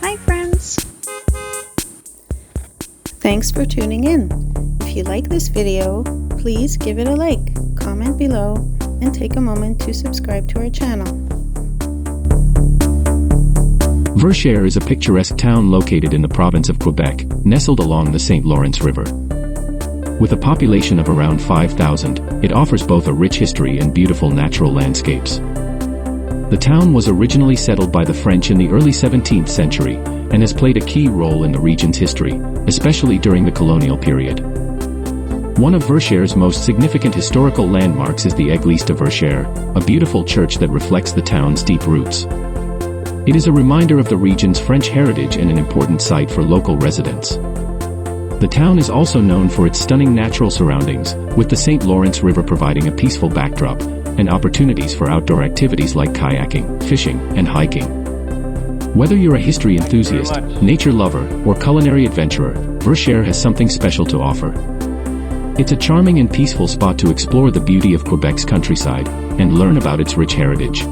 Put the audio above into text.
Hi friends! Thanks for tuning in. If you like this video, please give it a like, comment below, and take a moment to subscribe to our channel. Verchères is a picturesque town located in the province of Quebec, nestled along the St. Lawrence River. With a population of around 5,000, it offers both a rich history and beautiful natural landscapes. The town was originally settled by the French in the early 17th century, and has played a key role in the region's history, especially during the colonial period. One of Verchères' most significant historical landmarks is the Église de Verchères, a beautiful church that reflects the town's deep roots. It is a reminder of the region's French heritage and an important site for local residents. The town is also known for its stunning natural surroundings, with the St. Lawrence River providing a peaceful backdrop and opportunities for outdoor activities like kayaking, fishing, and hiking. Whether you're a history enthusiast, nature lover, or culinary adventurer, Verchères has something special to offer. It's a charming and peaceful spot to explore the beauty of Quebec's countryside and learn about its rich heritage.